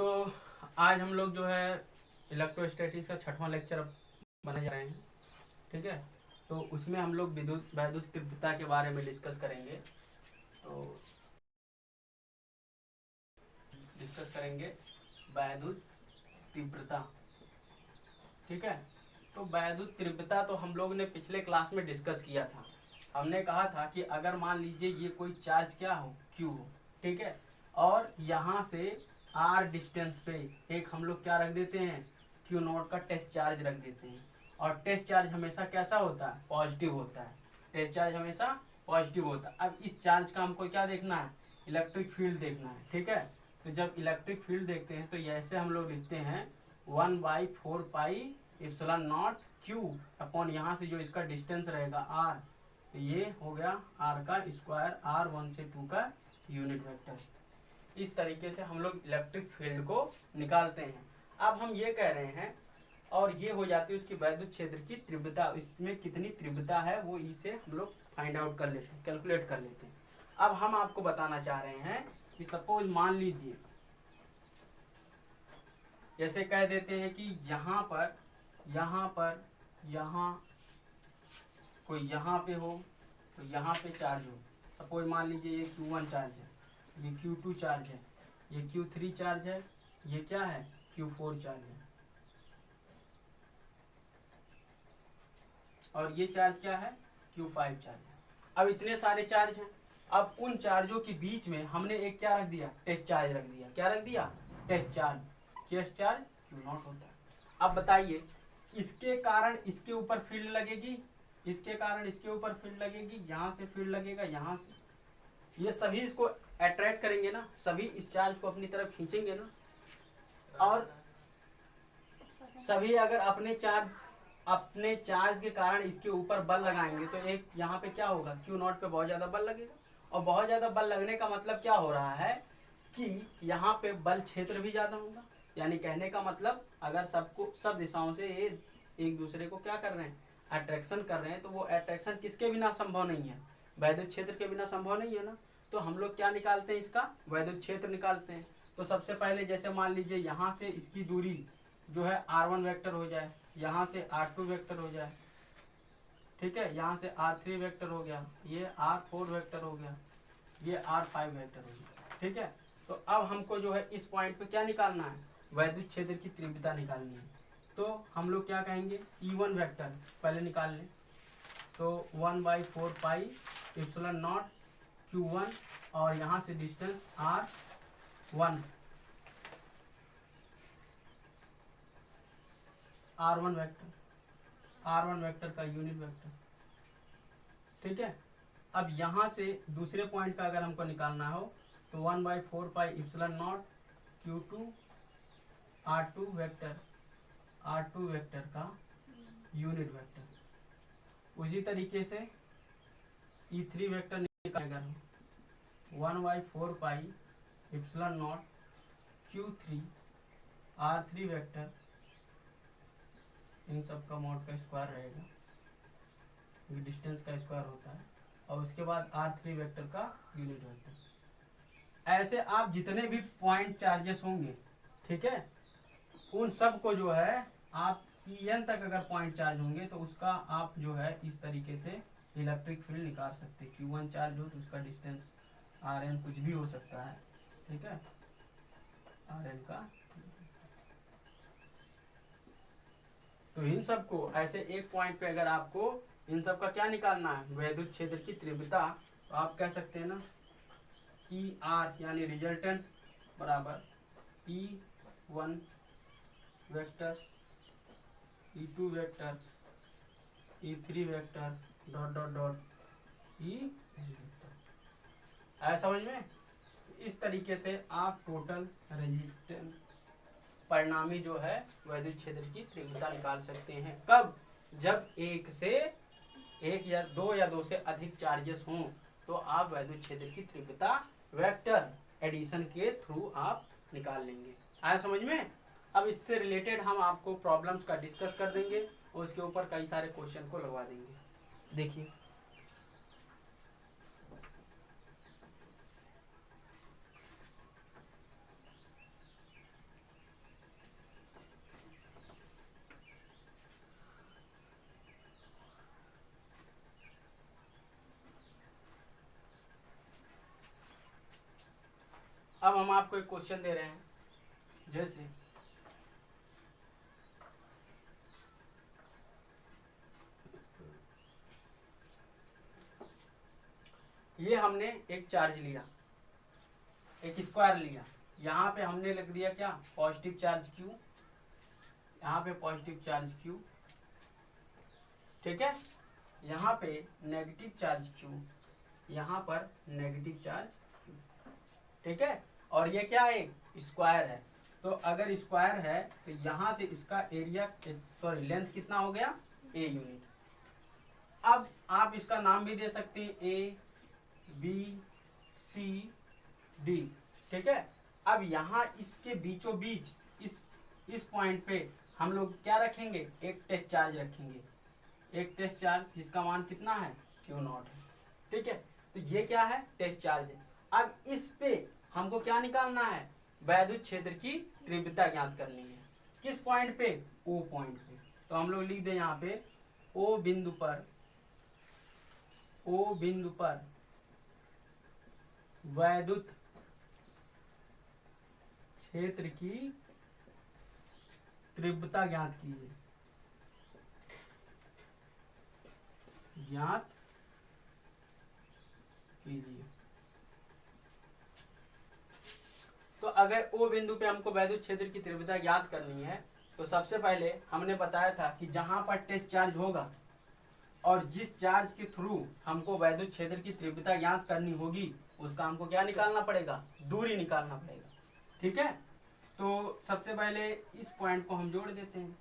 तो आज हम लोग जो है इलेक्ट्रोस्टैटिक्स का 6वां लेक्चर बनाने जा रहे हैं। ठीक है, तो उसमें हम लोग वैद्युत तीव्रता के बारे में डिस्कस करेंगे। तो डिस्कस करेंगे वैद्युत तीव्रता। ठीक है, तो वैद्युत तीव्रता तो हम लोग ने पिछले क्लास में डिस्कस किया था। हमने कहा था कि अगर मान लीजिए ये कोई चार्ज क्या हो, क्यू हो, ठीक है, और यहाँ से आर डिस्टेंस पे एक हम लोग क्या रख देते हैं, क्यू नॉट का टेस्ट चार्ज रख देते हैं। और टेस्ट चार्ज हमेशा कैसा होता है, पॉजिटिव होता है। टेस्ट चार्ज हमेशा पॉजिटिव होता है। अब इस चार्ज का हमको क्या देखना है, इलेक्ट्रिक फील्ड देखना है। ठीक है, तो जब इलेक्ट्रिक फील्ड देखते हैं तो ऐसे हम लोग लिखते हैं 1/4 एप्सिलॉन नॉट क्यू अपॉन यहाँ से जो इसका डिस्टेंस रहेगा आर, तो ये हो गया आर का स्क्वायर, आर 1 से 2 का यूनिट वेक्टर। इस तरीके से हम लोग इलेक्ट्रिक फील्ड को निकालते हैं। अब हम ये कह रहे हैं, और ये हो जाती है उसकी वैद्युत क्षेत्र की तीव्रता, इसमें कितनी तीव्रता है वो इसे हम लोग फाइंड आउट कर लेते हैं, कैलकुलेट कर लेते हैं। अब हम आपको बताना चाह रहे हैं कि सपोज मान लीजिए जैसे कह देते हैं कि यहाँ पर यहाँ कोई यहाँ पे हो, तो यहाँ पे चार्ज हो। सपोज मान लीजिए ये Q1 चार्ज है, ये Q2 चार्ज है, ये Q3 चार्ज है, ये क्या है, Q4 चार्ज है, और ये चार्ज क्या है, Q5 चार्ज है। अब इतने सारे चार्ज हैं। अब उन चार्जों के बीच में हमने एक क्या रख दिया, टेस्ट चार्ज रख दिया। क्या रख दिया, test charge. Test charge Q0 होता है। अब बताइए, इसके कारण इसके ऊपर फील्ड लगेगी, इसके कारण इसके ऊपर फील्ड लगेगी, यहाँ से फील्ड लगेगा, यहाँ से, ये सभी इसको अट्रैक्ट करेंगे ना, सभी इस चार्ज को अपनी तरफ खींचेंगे ना। और सभी अगर अपने चार्ज के कारण इसके ऊपर बल लगाएंगे तो एक यहाँ पे क्या होगा, Q0 पे बहुत ज्यादा बल लगेगा। और बहुत ज्यादा बल लगने का मतलब क्या हो रहा है कि यहाँ पे बल क्षेत्र भी ज्यादा होगा। यानी कहने का मतलब अगर सब दिशाओं से ये एक दूसरे को क्या कर रहे हैं, अट्रैक्शन कर रहे हैं, तो वो अट्रैक्शन किसके बिना संभव नहीं है, वैद्युत क्षेत्र के बिना संभव नहीं है ना। तो हम लोग क्या निकालते हैं, इसका वैद्युत क्षेत्र निकालते हैं। तो सबसे पहले जैसे मान लीजिए यहाँ से इसकी दूरी जो है R1 वेक्टर हो जाए, यहाँ से R2 वेक्टर हो जाए, ठीक है, यहाँ से R3 वेक्टर हो गया, ये R4 वेक्टर हो गया, ये R5 वेक्टर हो गया। ठीक है, तो अब हमको जो है इस पॉइंट पे क्या निकालना है, वैद्युत क्षेत्र की तीव्रता निकालनी है। तो हम लोग क्या कहेंगे, E1 वेक्टर पहले निकाल लें। तो 1/4 एप्सिलॉन नॉट Q1 और यहाँ से डिस्टेंस R1 R1 वेक्टर का यूनिट वेक्टर। ठीक है, अब यहाँ से दूसरे पॉइंट का अगर हमको निकालना हो तो 1/4 epsilon not Q2 R2 vector का यूनिट वेक्टर। उसी तरीके से E3 वेक्टर निकालेगा 1/4 epsilon not Q3 R3 vector, इन सब का मॉड का स्क्वायर रहेगा, डिस्टेंस का स्क्वायर होता है, और उसके बाद R3 वेक्टर का यूनिट वेक्टर। ऐसे आप जितने भी पॉइंट चार्जेस होंगे, ठीक है, उन सब को जो है आप En तक अगर पॉइंट चार्ज होंगे तो उसका आप जो है इस तरीके से इलेक्ट्रिक फील्ड निकाल सकते हैं। Q1 चार्ज हो तो उसका डिस्टेंस Rn कुछ भी हो सकता है, ठीक है, Rn का। तो इन सब को ऐसे एक पॉइंट पे अगर आपको इन सब का क्या निकालना है, वैद्युत क्षेत्र की तीव्रता, तो आप कह सकते हैं ना ER यानी रिजल्टेंट बराबर E1 vector, E2 vector, E3 vector dot dot dot E vector. आया समझ में। इस तरीके से आप टोटल रेजिस्टेंस परिणामी जो है वैद्युत क्षेत्र की तीव्रता निकाल सकते हैं। कब, जब एक या दो से अधिक चार्जेस हों तो आप वैद्युत क्षेत्र की तीव्रता वेक्टर एडिशन के थ्रू आप निकाल लेंगे। आया समझ में। अब इससे रिलेटेड हम आपको प्रॉब्लम्स का डिस्कस कर देंगे और उसके ऊपर कई सारे क्वेश्चन को लगवा देंगे। देखिए, अब हम आपको एक क्वेश्चन दे रहे हैं, जैसे ये हमने एक चार्ज लिया, एक स्क्वायर लिया, यहाँ पे हमने लिख दिया क्या, पॉजिटिव चार्ज Q, यहाँ पे पॉजिटिव चार्ज Q, ठीक है, यहाँ पे नेगेटिव चार्ज Q, यहाँ पर नेगेटिव चार्ज Q, ठीक है। और ये क्या है, स्क्वायर है, तो अगर स्क्वायर है तो यहाँ से इसका एरिया सॉरी लेंथ कितना हो गया, A यूनिट। अब आप इसका नाम भी दे सकते हैं A B C D, ठीक है। अब यहाँ इसके बीचों बीच इस पॉइंट पे हम लोग क्या रखेंगे, एक टेस्ट चार्ज रखेंगे, एक टेस्ट चार्ज जिसका मान कितना है, Q नॉट है, ठीक है। तो ये क्या है, टेस्ट चार्ज है। अब इस पे हमको क्या निकालना है, वैद्युत क्षेत्र की तीव्रता ज्ञात करनी है, किस पॉइंट पे, O पॉइंट पे। तो हम लोग लिख दें यहाँ पे O बिंदु पर वैद्युत क्षेत्र की तीव्रता ज्ञात कीजिए, ज्ञात कीजिए। तो अगर O बिंदु पे हमको वैद्युत क्षेत्र की तीव्रता ज्ञात करनी है, तो सबसे पहले हमने बताया था कि जहां पर टेस्ट चार्ज होगा और जिस चार्ज के थ्रू हमको वैद्युत क्षेत्र की तीव्रता ज्ञात करनी होगी, उसका हमको क्या निकालना पड़ेगा, दूरी निकालना पड़ेगा, ठीक है। तो सबसे पहले इस पॉइंट को हम जोड़ देते हैं,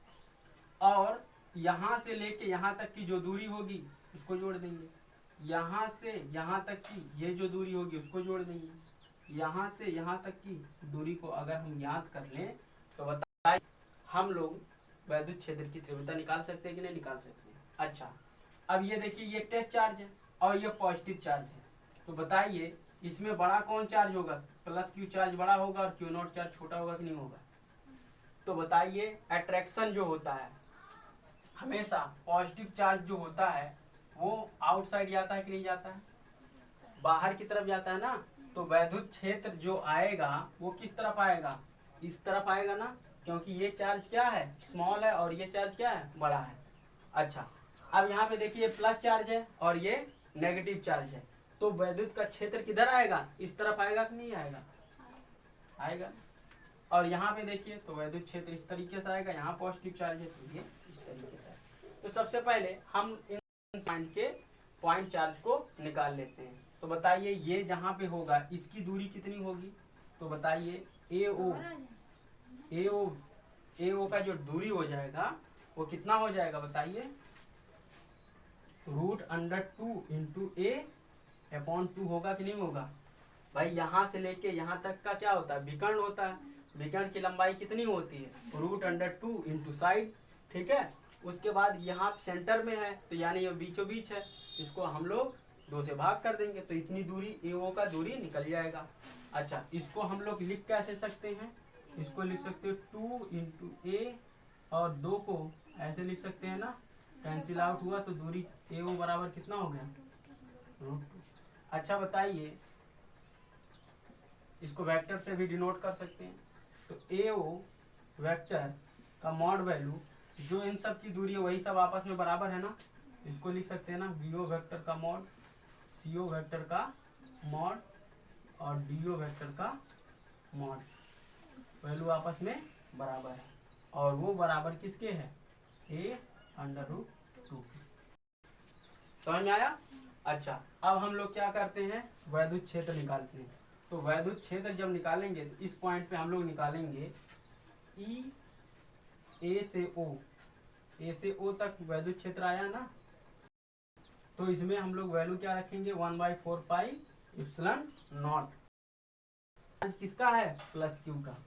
और यहाँ से लेके यहाँ तक की जो दूरी होगी उसको जोड़ देंगे, यहाँ से यहाँ तक की ये जो दूरी होगी उसको जोड़ देंगे, यहाँ से यहाँ तक की दूरी को अगर हम याद कर लें तो बताइए हम लोग वैद्युत क्षेत्र की तीव्रता निकाल सकते हैं कि नहीं निकाल सकते हैं। अच्छा, अब ये देखिए ये टेस्ट चार्ज है और ये पॉजिटिव चार्ज है, तो बताइए इसमें बड़ा कौन चार्ज होगा, प्लस Q चार्ज बड़ा होगा और Q नॉट चार्ज छोटा होगा कि नहीं होगा। तो बताइए अट्रैक्शन जो होता है हमेशा पॉजिटिव चार्ज जो होता है वो आउटसाइड जाता है कि नहीं जाता है, बाहर की तरफ जाता है ना। तो वैद्युत क्षेत्र जो आएगा वो किस तरफ आएगा, इस तरफ आएगा ना, क्योंकि ये चार्ज क्या है, स्मॉल है, और ये चार्ज क्या है, बड़ा है। अच्छा, अब यहाँ पे देखिए प्लस चार्ज है और ये नेगेटिव चार्ज है, तो वैद्युत का क्षेत्र किधर आएगा, इस तरफ आएगा कि नहीं आएगा, आएगा। और यहाँ पे देखिए तो वैद्युत क्षेत्र इस तरीके से आएगा, यहाँ पॉजिटिव चार्ज है तो ये इस तरीके से। तो सबसे पहले हम इन पॉइंट चार्ज को निकाल लेते हैं। तो बताइए ये जहाँ पे होगा इसकी दूरी कितनी होगी, तो बताइए AO का जो दूरी हो जाएगा वो कितना हो जाएगा, बताइए √2 इंटू A/2 होगा कि नहीं होगा। भाई यहाँ से लेके यहाँ तक का क्या होता है, विकर्ण होता है, विकर्ण की लंबाई कितनी होती है, √2 इंटू साइड, ठीक है। उसके बाद यहाँ सेंटर में है तो यानी ये बीचों बीच है, इसको हम लोग 2 से भाग कर देंगे तो इतनी दूरी AO का दूरी निकल जाएगा। अच्छा, इसको हम लोग लिख कैसे सकते हैं, इसको लिख सकते हैं 2 इंटू A और 2 को ऐसे लिख सकते हैं ना, कैंसिल आउट हुआ तो दूरी AO बराबर कितना हो गया, √2। अच्छा बताइए इसको वेक्टर से भी डिनोट कर सकते हैं, तो AO वेक्टर का मॉड वैल्यू जो इन सब की दूरी है वही सब आपस में बराबर है ना, इसको लिख सकते हैं ना BO वेक्टर का मॉड CO वेक्टर का मॉड और DO वेक्टर का मॉड, वैल्यू आपस में बराबर है और वो बराबर किसके है, A√2। समझ में आया। अच्छा, अब हम लोग क्या करते हैं, वैद्युत क्षेत्र निकालते हैं। तो वैद्युत क्षेत्र जब निकालेंगे तो इस पॉइंट पे हम लोग निकालेंगे A से O तक वैद्युत क्षेत्र आया ना, तो इसमें हम लोग वैल्यू क्या रखेंगे, 1/4 पाई एप्सिलॉन नॉट। किसका है, प्लस Q का।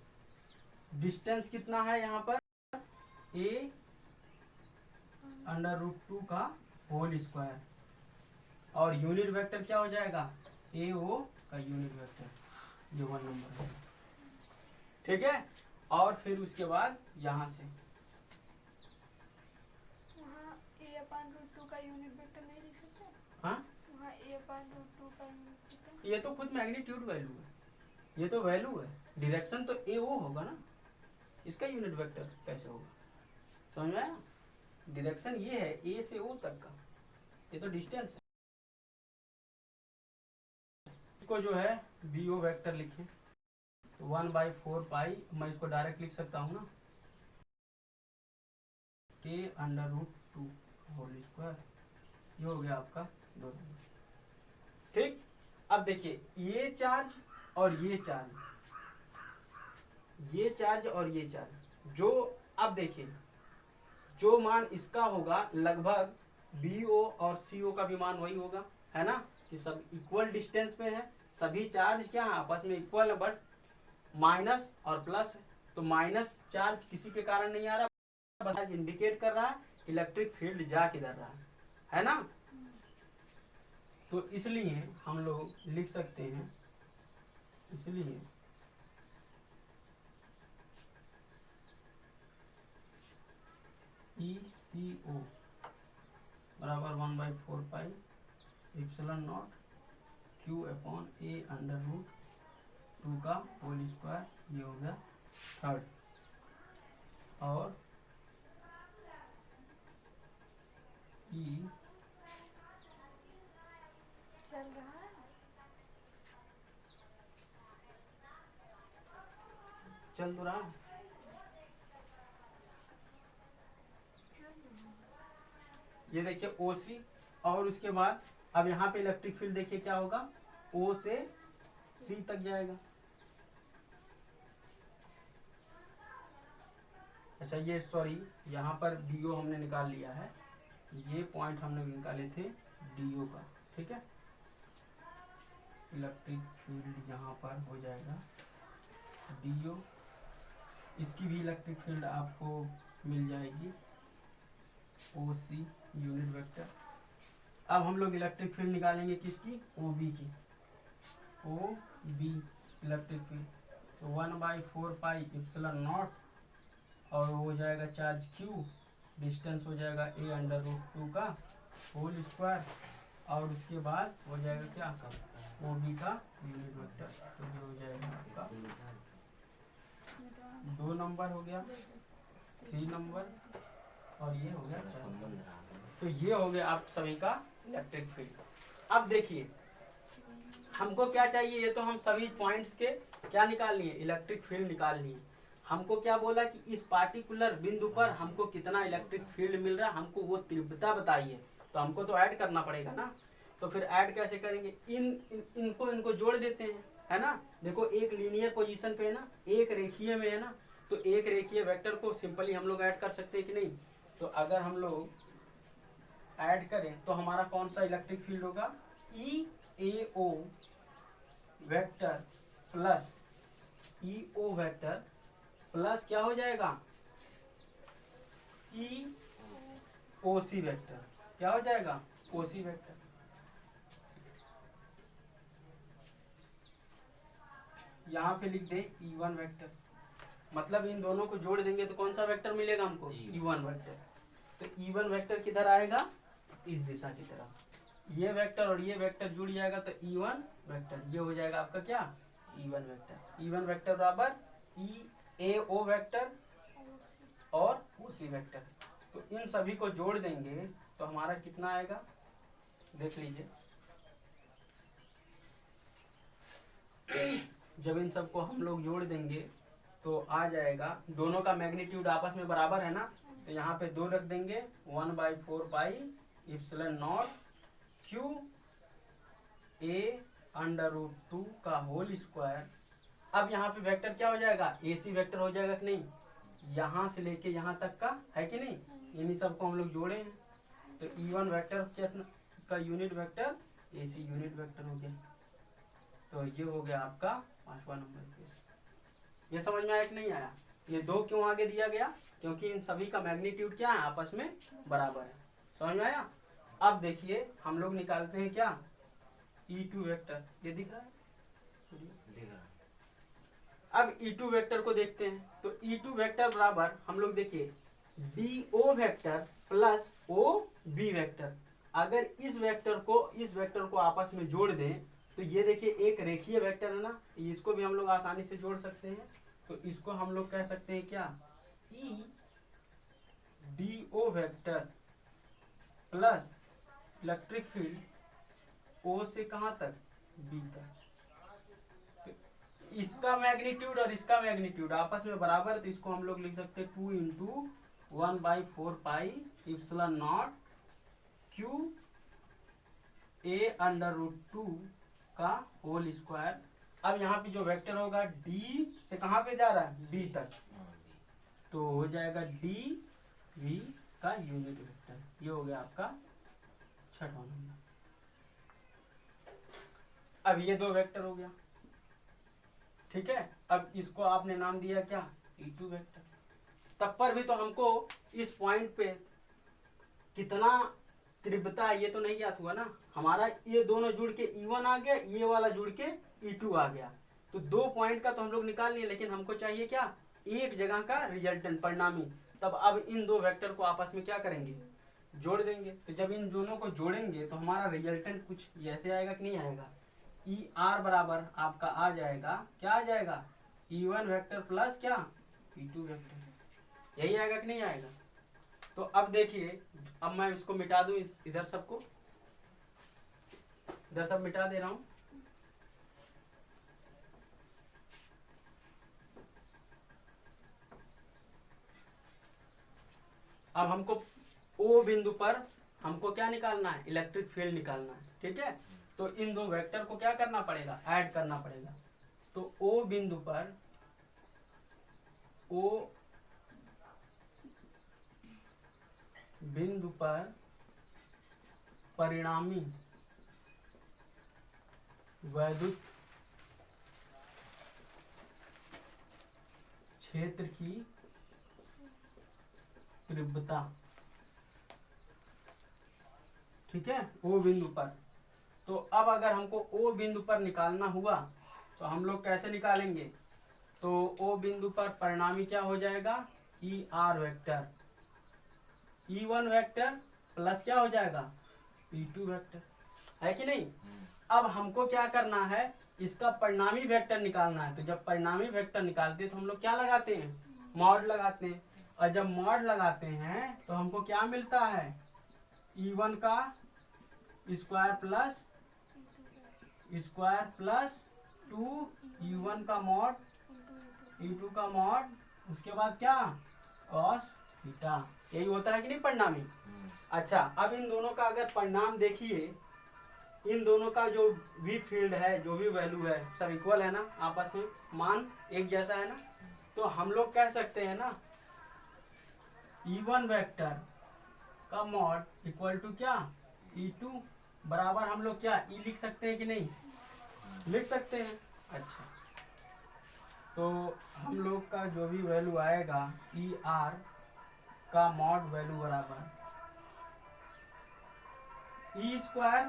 डिस्टेंस कितना है यहाँ पर, A√2 का होल स्क्वायर, और यूनिट वेक्टर क्या हो जाएगा, AO का यूनिट वेक्टर, ये 1 नंबर है, ठीक है। और फिर उसके बाद यहाँ से वहाँ A/√2 का यूनिट वेक्टर नहीं लिख सकते, हाँ वहाँ A/√2 का यूनिट वेक्टर, ये तो खुद मैग्नीट्यूड वैल्यू है, ये तो वैल्यू है, डायरेक्शन तो ए ओ होगा ना, इसका यूनिट वेक्टर कैसे होगा? समझ में आया? डायरेक्शन ये है ए से ओ तक का, ये तो डिस्टेंस है। इसको जो है बी ओ वैक्टर लिखें, 1/4 पाई, मैं इसको डायरेक्ट लिख सकता हूँ ना, k√2 होल स्क्वायर, ये हो गया आपका 2। ठीक, अब देखिए ये चार्ज और ये चार्ज, ये चार्ज और ये चार्ज, जो अब देखिए जो मान इसका होगा लगभग BO और CO का भी मान वही होगा, है ना, कि सब इक्वल डिस्टेंस पे है, सभी चार्ज क्या है आपस में इक्वल है, बट माइनस और प्लस है। तो माइनस चार्ज किसी के कारण नहीं आ रहा, बस इंडिकेट कर रहा है इलेक्ट्रिक फील्ड जा किधर रहा है ना। तो इसलिए हम लोग लिख सकते हैं, इसलिए ECO बराबर 1/4 पाई एप्सिलॉन नॉट Q/A√2 का होल स्क्वायर, ये हो गया थर्ड। और E चल रहा है। चल तो रहा है, ये देखिए OC, और उसके बाद अब यहाँ पे इलेक्ट्रिक फील्ड देखिए क्या होगा, O से C तक जाएगा। अच्छा ये सॉरी, यहाँ पर DO हमने निकाल लिया है, ये पॉइंट हमने निकाले थे DO का, ठीक है। इलेक्ट्रिक फील्ड यहाँ पर हो जाएगा DO, इसकी भी इलेक्ट्रिक फील्ड आपको मिल जाएगी OC यूनिट वेक्टर। अब हम लोग इलेक्ट्रिक फील्ड निकालेंगे किसकी, OB की, OB इलेक्ट्रिक फील्ड, तो 1/4 पाई एप्सिलॉन नॉट, और हो जाएगा चार्ज Q, डिस्टेंस हो जाएगा A√2 का होल स्क्वायर, और उसके बाद हो जाएगा क्या OB का यूनिट वेक्टर, तो ये हो जाएगा आपका 2 नंबर हो गया, 3 नंबर, और ये हो गया 4 नंबर। तो ये हो गया आप सभी का इलेक्ट्रिक फील्ड। अब देखिए हमको क्या चाहिए, ये तो हम सभी पॉइंट्स के क्या निकाल लिए, इलेक्ट्रिक फील्ड निकाल लिए। हमको क्या बोला कि इस पार्टिकुलर बिंदु पर हमको कितना इलेक्ट्रिक फील्ड मिल रहा है, हमको वो तीव्रता बताइए। तो हमको तो ऐड करना पड़ेगा ना, तो फिर ऐड कैसे करेंगे, इनको जोड़ देते हैं, है ना। देखो एक लीनियर पोजीशन पे है ना, एक रेखीय में है ना, तो एक रेखीय वेक्टर को सिंपली हम लोग ऐड कर सकते हैं कि नहीं। तो अगर हम लोग ऐड करें तो हमारा कौन सा इलेक्ट्रिक फील्ड होगा, EAO vector plus EO vector plus क्या हो जाएगा, EOC वेक्टर, क्या हो जाएगा OC वेक्टर। यहाँ पे लिख दे E1 वेक्टर, मतलब इन दोनों को जोड़ देंगे तो कौन सा वेक्टर मिलेगा हमको, E1 वेक्टर। तो E1 वेक्टर किधर आएगा, इस दिशा की तरफ, ये वेक्टर और ये वेक्टर जुड़ जाएगा तो E1 वेक्टर, ये हो जाएगा आपका क्या E1 वेक्टर। E1 वेक्टर बराबर EAO वेक्टर और OC वेक्टर। तो इन सभी को जोड़ देंगे तो हमारा कितना आएगा, देख लीजिए। जब इन सबको हम लोग जोड़ देंगे तो आ जाएगा, दोनों का मैग्नीट्यूड आपस में बराबर है ना, तो यहाँ पे 2 रख देंगे, 1/4 पाई एप्सिलॉन नॉट Q/A√2 का होल स्क्वायर। अब यहाँ पे वेक्टर क्या हो जाएगा, AC वेक्टर हो जाएगा कि नहीं, यहाँ से लेके यहाँ तक का, है कि नहीं, इन्हीं सबको हम लोग जोड़े हैं। तो E1 वेक्टर का unit vector AC unit vector हो गया। तो ये हो गया आपका 5वां नंबर केस। ये समझ में आया कि नहीं आया, ये 2 क्यों आगे दिया गया, क्योंकि इन सभी का मैग्नीट्यूड क्या है, आपस में बराबर है। समझ में आया। अब देखिए हम लोग निकालते हैं क्या, E2 वेक्टर, ये दिख रहा है, अब E2 वेक्टर को देखते हैं। तो E2 वेक्टर बराबर हम लोग देखिए DO vector plus OB vector. अगर इस वेक्टर को आपस में जोड़ दें तो ये देखिए एक रेखीय वेक्टर है ना, इसको भी हम लोग आसानी से जोड़ सकते हैं। तो इसको हम लोग कह सकते हैं क्या, E D O vector plus electric field O से कहाँ तक, बी तक। तो इसका मैग्नीट्यूड और इसका मैग्नीट्यूड आपस में बराबर है, तो इसको हम लोग लिख सकते हैं 2 into 1/4 pi epsilon naught Q A under root 2 का होल स्क्वायर। अब यहाँ पे जो वेक्टर होगा डी से कहाँ पे जा रहा है, बी तक, तो हो जाएगा डी वी का यूनिट वेक्टर। ये हो गया आपका छठवां नंबर। अब ये दो वेक्टर हो गया, ठीक है। अब इसको आपने नाम दिया क्या, E2 वेक्टर। तब पर भी तो हमको इस पॉइंट पे कितना तीव्रता ये तो नहीं ज्ञात हुआ ना, हमारा ये दोनों जुड़ के E1 आ गया, ये वाला जुड़ के E2 आ गया। तो 2 पॉइंट का तो हम लोग निकाल लिए, लेकिन हमको चाहिए क्या, एक जगह का रिजल्टेंट परिणामी। तब अब इन दो वेक्टर को आपस में क्या करेंगे, जोड़ देंगे। तो जब इन दोनों को जोड़ेंगे तो हमारा रिजल्टेंट कुछ ऐसे आएगा कि नहीं आएगा, ई आर बराबर आपका आ जाएगा, क्या आ जाएगा, E1 वेक्टर प्लस क्या, E2 वेक्टर। यही आएगा कि नहीं आएगा। तो अब देखिए, अब मैं इसको मिटा दूं, इधर सबको, इधर सब मिटा दे रहा हूं। अब हमको ओ बिंदु पर हमको क्या निकालना है, इलेक्ट्रिक फील्ड निकालना है, ठीक है। तो इन दो वेक्टर को क्या करना पड़ेगा, ऐड करना पड़ेगा। तो ओ बिंदु पर, ओ बिंदु पर परिणामी वैद्युत क्षेत्र की तीव्रता, ठीक है, ओ बिंदु पर। तो अब अगर हमको ओ बिंदु पर निकालना हुआ तो हम लोग कैसे निकालेंगे, तो ओ बिंदु पर परिणामी क्या हो जाएगा, E R vector, E1 vector plus क्या हो जाएगा, E2 वेक्टर, है कि नहीं। अब हमको क्या करना है, इसका परिणामी वेक्टर निकालना है। तो जब परिणामी वेक्टर निकालते हैं तो हम लोग क्या लगाते हैं, मॉड लगाते हैं। और जब मॉड लगाते हैं तो हमको क्या मिलता है, E1 का स्क्वायर प्लस 2 E1 का मॉड, E2 का मॉड, उसके बाद क्या, कॉस थीटा। यही होता है कि नहीं परिणामी। अच्छा, अब इन दोनों का अगर परिणाम देखिए, इन दोनों का जो भी फील्ड है, जो भी वैल्यू है, सब इक्वल है ना, आपस में मान एक जैसा है ना। तो हम लोग कह सकते हैं ना, E1 वेक्टर का मॉड इक्वल टू क्या, E2 बराबर हम लोग क्या, E लिख सकते हैं कि नहीं, लिख सकते हैं। अच्छा, तो हम लोग का जो भी वैल्यू आएगा, ई आर का मॉड वैल्यू बराबर E square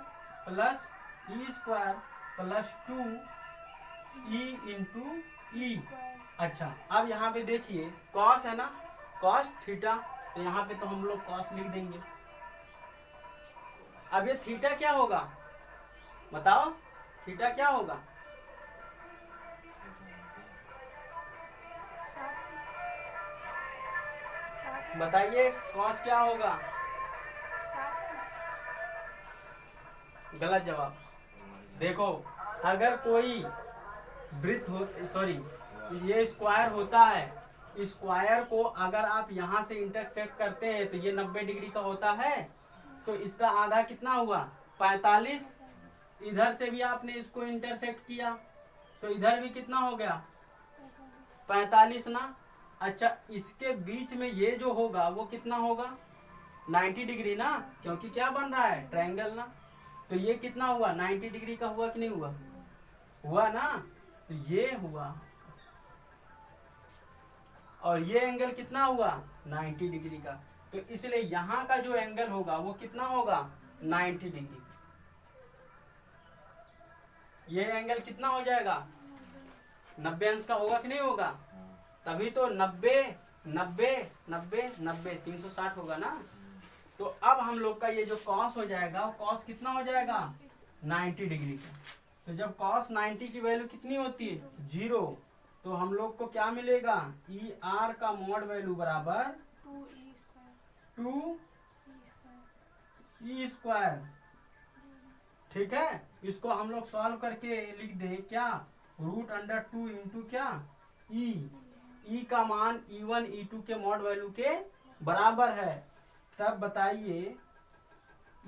plus 2 E into ई। अच्छा, अब यहाँ पे देखिए कॉस है ना, कॉस थीटा, तो यहाँ पे तो हम लोग कॉस लिख देंगे। अब ये थीटा क्या होगा, बताओ, थीटा क्या होगा, बताइए, कॉस क्या होगा, गलत जवाब। देखो, अगर कोई वृत्त हो, सॉरी, ये स्क्वायर होता है, स्क्वायर को अगर आप यहाँ से इंटरसेक्ट करते हैं तो ये 90 डिग्री का होता है। तो इसका आधा कितना हुआ, 45। इधर से भी आपने इसको इंटरसेक्ट किया तो इधर भी कितना हो गया, 45 ना। अच्छा, इसके बीच में ये जो होगा वो कितना होगा, 90 डिग्री ना, क्योंकि क्या बन रहा है, ट्रायंगल ना। तो ये कितना हुआ, 90 डिग्री का हुआ कि नहीं हुआ, हुआ ना। तो ये हुआ, और ये एंगल कितना हुआ, 90 डिग्री का। तो इसलिए यहाँ का जो एंगल होगा वो कितना होगा, 90 डिग्री। ये एंगल कितना हो जाएगा, 90 अंश का होगा कि नहीं होगा। तभी तो 90 90 90 90 360 होगा ना। तो अब हम लोग का ये जो कॉस हो जाएगा, कॉस कितना हो जाएगा, 90 डिग्री का। तो जब cos 90 की वैल्यू कितनी होती है 0, तो हम लोग को क्या मिलेगा ई आर का मॉड वैल्यू बराबर 2 ई स्क्वायर। ठीक है, इसको हम लोग सॉल्व करके लिख दें क्या, √2 इंटू क्या ई का मान E1 E2 के मॉड वैल्यू के बराबर है। तब बताइए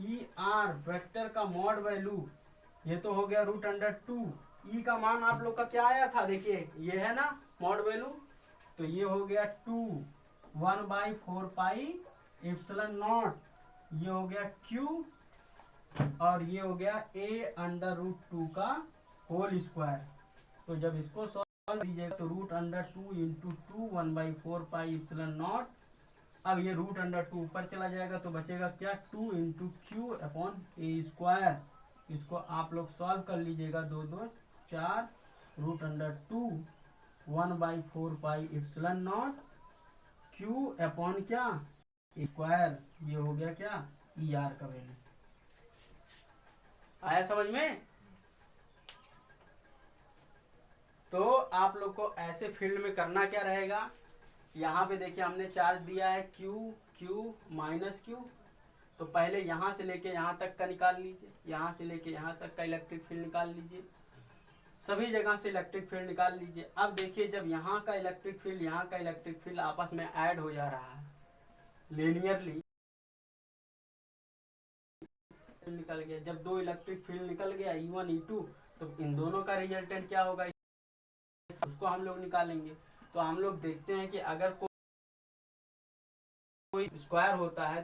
ई आर वेक्टर का मॉड वैल्यू, ये तो हो गया √2, ई का मान आप लोग का क्या आया था, देखिए ये है ना मॉड वैल्यू, तो ये हो गया 2 1/4 पाई एप्सिलॉन नॉट, ये हो गया Q और ये हो गया A√2 का होल स्क्वायर। तो जब इसको सॉल्व कीजिएगा तो √2 इंटू 2 1/4 पाई एप्सिलॉन नॉट, अब ये √2 ऊपर चला जाएगा तो बचेगा क्या 2 इंटू क्यू अपॉन ए स्क्वायर। इसको आप लोग सॉल्व कर लीजिएगा, 2 2 4 √2 1/4 pi epsilon naught Q upon क्या स्क्वायर, ये हो गया क्या ई आर का वैल्यू। आया समझ में? तो आप लोग को ऐसे फील्ड में करना क्या रहेगा, यहाँ पे देखिए हमने चार्ज दिया है Q Q माइनस Q, तो पहले यहाँ से लेके यहाँ तक का निकाल लीजिए, यहाँ से लेके यहाँ तक का इलेक्ट्रिक फील्ड निकाल लीजिए, सभी जगह से इलेक्ट्रिक फील्ड निकाल लीजिए। अब देखिए जब यहाँ का इलेक्ट्रिक फील्ड यहाँ का इलेक्ट्रिक फील्ड आपस में ऐड हो जा रहा है लीनियरली, निकल गया, जब दो इलेक्ट्रिक फील्ड निकल गया E1 E2, तो इन दोनों का रिजल्टेंट क्या होगा उसको हम लोग निकालेंगे। तो हम लोग देखते हैं कि अगर कोई स्क्वायर होता है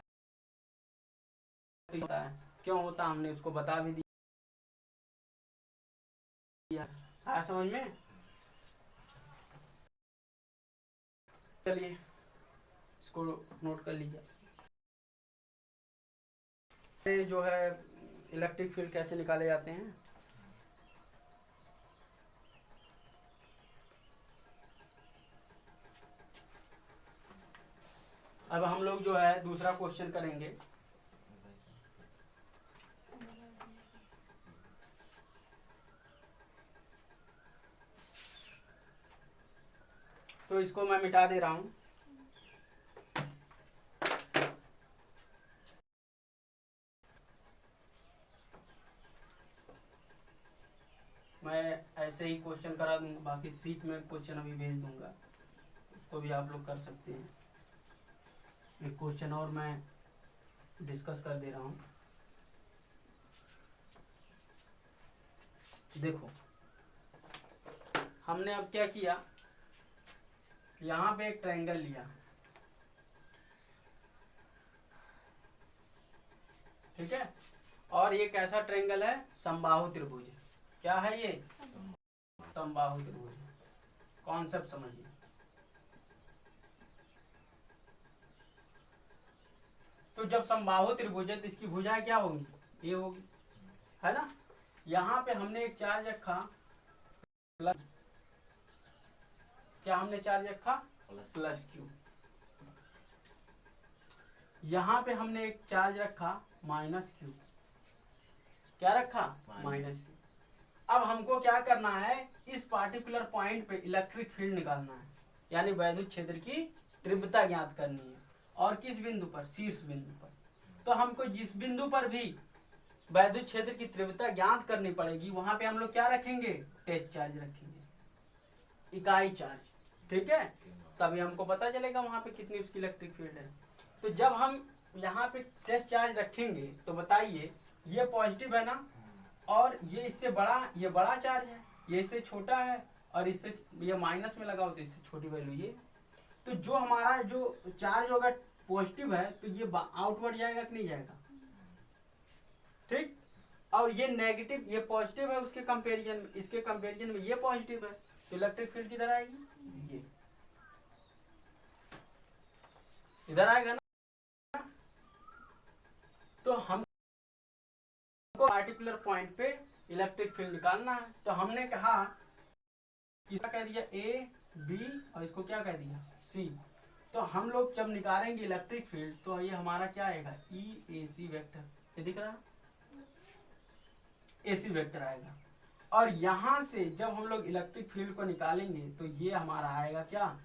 क्यों होता, हमने उसको बता भी दिया। आया समझ में? चलिए इसको नोट कर लीजिए, जो है इलेक्ट्रिक फील्ड कैसे निकाले जाते हैं। अब हम लोग जो है दूसरा क्वेश्चन करेंगे। तो इसको मैं मिटा दे रहा हूं। मैं ऐसे ही क्वेश्चन करा दूंगा, बाकी सीट में क्वेश्चन अभी भेज दूंगा, उसको भी आप लोग कर सकते हैं। एक क्वेश्चन और मैं डिस्कस कर दे रहा हूं। देखो हमने अब क्या किया, यहाँ पे एक ट्रायंगल लिया, ठीक है, और ये कैसा ट्रायंगल है, समबाहु त्रिभुज। क्या है ये, समबाहु त्रिभुज। कॉन्सेप्ट समझिए। तो जब समबाहु त्रिभुज है तो इसकी भुजाएं क्या होंगी, ये होगी, है ना। यहाँ पे हमने एक चार्ज रखा प्लस, क्या हमने चार्ज रखा प्लस Q, यहाँ पे हमने एक चार्ज रखा माइनस Q, क्या रखा माइनस Q। अब हमको क्या करना है, इस पार्टिकुलर पॉइंट पे इलेक्ट्रिक फील्ड निकालना है, यानी वैद्युत क्षेत्र की तीव्रता ज्ञात करनी है। और किस बिंदु पर, शीर्ष बिंदु पर। तो हमको जिस बिंदु पर भी वैद्युत क्षेत्र की तीव्रता ज्ञात करनी पड़ेगी, वहां पे हम लोग क्या रखेंगे, टेस्ट चार्ज रखेंगे, इकाई चार्ज, ठीक है। तभी हमको पता चलेगा वहां पे कितनी उसकी इलेक्ट्रिक फील्ड है। तो जब हम यहाँ पे टेस्ट चार्ज रखेंगे तो बताइए ये पॉजिटिव है ना, और ये इससे बड़ा, ये बड़ा चार्ज है, ये इससे छोटा है, और इससे ये माइनस में लगा हो तो इससे छोटी वैल्यू ये। तो जो हमारा जो चार्ज होगा पॉजिटिव है तो ये आउटवर्ड जाएगा कि नहीं जाएगा, ठीक। और ये नेगेटिव, ये पॉजिटिव है उसके कंपैरिजन में, इसके कंपैरिजन में ये पॉजिटिव है, तो इलेक्ट्रिक फील्ड किधर आएगी, ये इधर आएगा ना। तो हम पार्टिकुलर पॉइंट पे इलेक्ट्रिक फील्ड निकालना है। तो हमने कहा इसका कह दिया A B और इसको क्या कह दिया C। तो हम लोग जब निकालेंगे इलेक्ट्रिक फील्ड तो ये हमारा क्या आएगा, EAC वेक्टर, ये दिख रहा है, AC वेक्टर आएगा। और यहाँ से जब हम लोग इलेक्ट्रिक फील्ड को निकालेंगे तो ये हमारा आएगा क्या,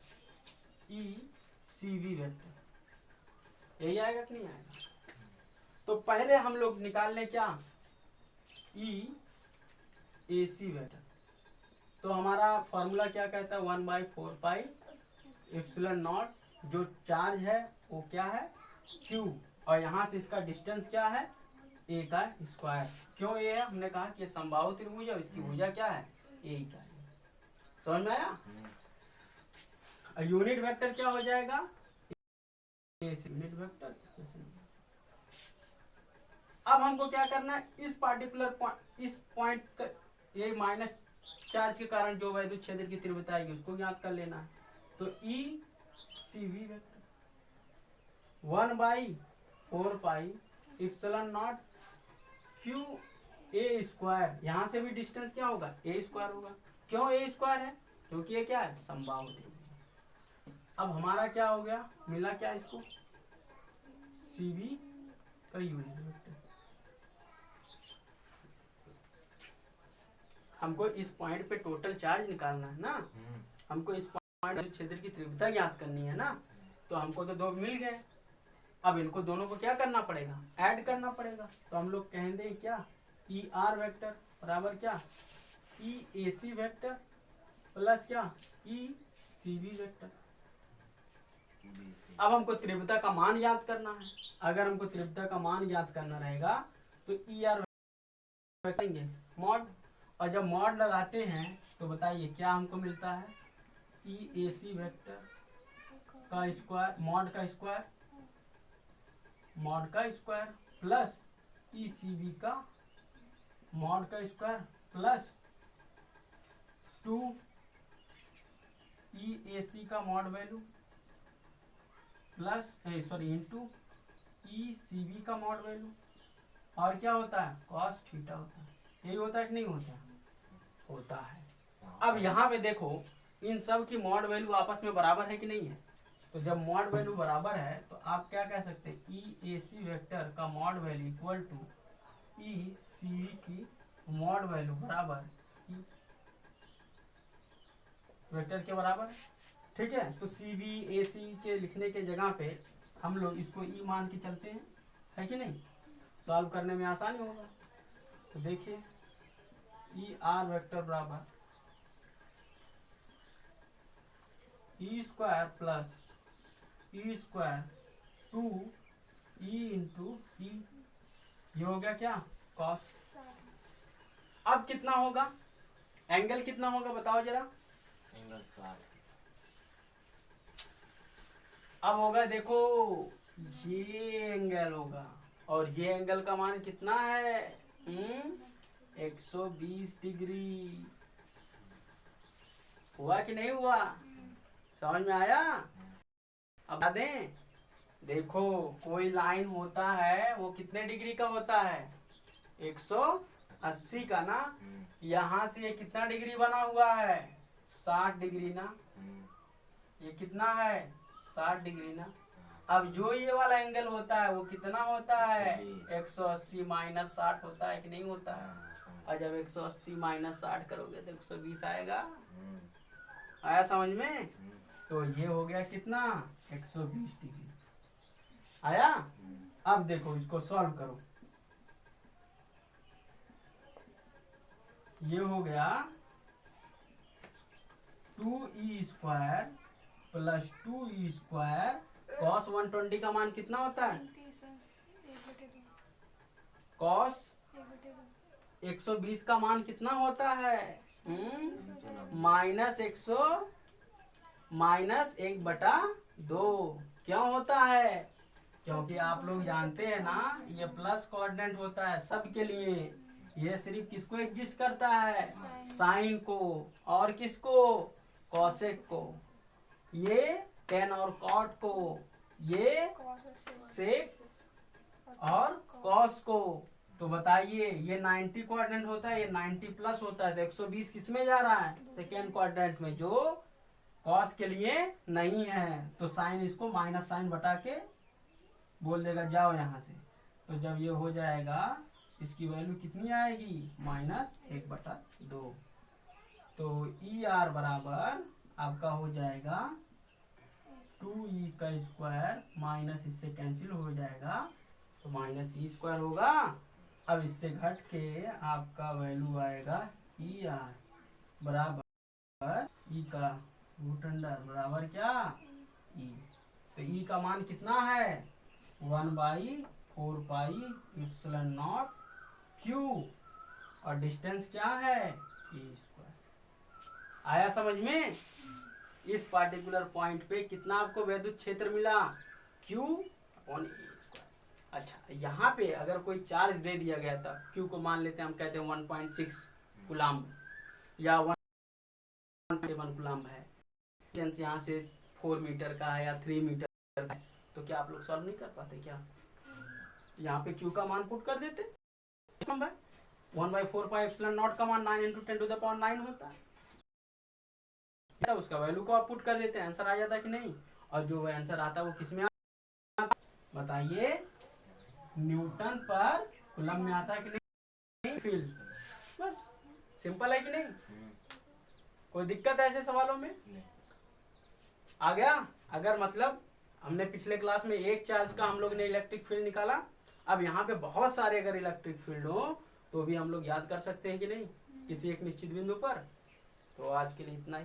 ई सी वी वेक्टर, यही आएगा कि नहीं आएगा। तो पहले हम लोग निकाल लें क्या, ई ए सी वेक्टर। तो हमारा फॉर्मूला क्या कहता है, 1/4 पाई एप्सिलॉन नॉट, जो चार्ज है वो क्या है Q, और यहाँ से इसका डिस्टेंस क्या है ए का स्क्वायर। क्यों ए है, हमने कहा कि ये समबाहु त्रिभुज है और इसकी भुजा क्या है ए का। समझ में आया। यूनिट वेक्टर क्या हो जाएगा, यूनिट वेक्टर। अब हमको क्या करना है, इस पार्टिकुलर पॉइंट, इस पॉइंट ये माइनस चार्ज के कारण जो वैद्युत क्षेत्र की तीव्रता आएगी उसको ज्ञात कर लेना है। तो E C V vector 1/4 epsilon naught Q A square, यहाँ से भी डिस्टेंस क्या होगा ए स्क्वायर होगा। क्यों ए स्क्वायर है, क्योंकि ये क्या है समबाहु त्रिभुज। अब हमारा क्या हो गया, मिला क्या इसको, सी वी का यूनिट वेक्टर। हमको इस पॉइंट पे टोटल चार्ज निकालना है ना, हमको इस पॉइंट क्षेत्र की तीव्रता ज्ञात करनी है ना। तो हमको तो दो मिल गए, अब इनको दोनों को क्या करना पड़ेगा, ऐड करना पड़ेगा। तो हम लोग कहेंगे क्या, ई आर वेक्टर बराबर क्या, ई ए सी वेक्टर प्लस क्या, ई सी वी वेक्टर। अब हमको तीव्रता का मान याद करना है। अगर हमको तीव्रता का मान याद करना रहेगा तो ई आर वेक्टर मॉड, और जब मॉड लगाते हैं तो बताइए क्या हमको मिलता है, ई ए सी वेक्टर का स्क्वायर, मॉड का स्क्वायर, मॉड का square plus E C V का मॉड का square plus 2 E A C का mod value plus into E C V का मॉड वैल्यू, और क्या होता है कॉस थीटा होता है। यही होता है कि नहीं होता, होता है। अब यहाँ पे देखो इन सब की मॉड वैल्यू आपस में बराबर है कि नहीं है। तो जब मॉड वैल्यू बराबर है तो आप क्या कह सकते हैं, ई ए सी वेक्टर का mod value equal to E C V की मॉड वैल्यू बराबर ई वेक्टर के बराबर। ठीक है, तो सी वी ए सी के लिखने के जगह पे हम लोग इसको ई मान के चलते हैं, है कि नहीं, सॉल्व करने में आसानी होगा। तो देखिए ई आर वेक्टर बराबर E square plus E square 2 E into ई, ये हो गया क्या कॉस। अब कितना होगा, एंगल कितना होगा बताओ जरा, एंगल 60। अब होगा देखो ये एंगल होगा और ये एंगल का मान कितना है 120 डिग्री। हुआ कि नहीं हुआ, समझ में आया। अब बता दें, देखो कोई लाइन होता है वो कितने डिग्री का होता है 180 का ना, यहाँ से ये कितना डिग्री बना हुआ है 60 डिग्री ना, ये कितना है 60 डिग्री ना। अब जो ये वाला एंगल होता है वो कितना होता है 180 माइनस 60 होता है कि नहीं होता है। और जब 180 माइनस 60 करोगे तो 120 आएगा, आया समझ में। तो ये हो गया कितना 120 डिग्री आया। अब देखो इसको सॉल्व करो, ये हो गया 2e square plus 2e square cos 120 का मान कितना होता है, कॉस 120 का मान कितना होता है -1/2। क्यों होता है, क्योंकि आप लोग जानते हैं ना ये प्लस कोऑर्डिनेट होता है सबके लिए। ये सिर्फ किसको एग्जिस्ट करता है, साइन को, और किसको कॉसेक को, ये टेन और कॉट को, ये सेक और कॉस को। तो बताइए ये 90 कोऑर्डिनेट होता है, ये 90 प्लस होता है, तो 120 किस में जा रहा है सेकेंड कोऑर्डिनेट में जो कॉस के लिए नहीं है। तो साइन इसको माइनस साइन बटा के बोल देगा जाओ यहाँ से। तो जब ये हो जाएगा इसकी वैल्यू कितनी आएगी, -1/2। तो ई आर बराबर आपका हो जाएगा 2e का स्क्वायर माइनस इससे कैंसिल हो जाएगा तो -e² होगा। अब इससे घट के आपका वैल्यू आएगा ई आर बराबर ई का रूट अंडर बराबर क्या, ई। तो ई का मान कितना है, 1/4 पाई एप्सिलॉन नॉट क्यू, और डिस्टेंस क्या है, e²। आया समझ में? इस पार्टिकुलर पॉइंट पे कितना आपको वैद्युत क्षेत्र मिला, Q/E²। अच्छा, यहाँ पे अगर कोई चार्ज दे दिया गया था, Q को मान लेते हैं, हम कहते हैं 1.6 कूलम्ब या 1.1 कूलम्ब है, डिस्टेंस यहाँ से 4 मीटर का है या 3 मीटर का है, तो क्या आप लोग सॉल्व नहीं कर पाते क्या? यहाँ पे Q का मान पुट कर देते, 1/4 पाई एप्सिलॉन नॉट का मान 9 × 10⁹ होता है, उसका वैल्यू को आप पुट कर देते हैं, आंसर आ जाता कि नहीं? और जो आंसर आता है वो किस में आता, बताइए, न्यूटन पर कूलम्ब में आता है कि नहीं फील्ड। बस सिंपल है कि नहीं? कोई दिक्कत है ऐसे सवालों में? आ गया? अगर मतलब हमने पिछले क्लास में एक चार्ज का हम लोग ने इलेक्ट्रिक फील्ड निकाला, अब यहाँ पे बहुत सारे अगर इलेक्ट्रिक फील्ड हो तो भी हम लोग याद कर सकते हैं कि नहीं, किसी एक निश्चित बिंदु पर। तो आज के लिए इतना ही।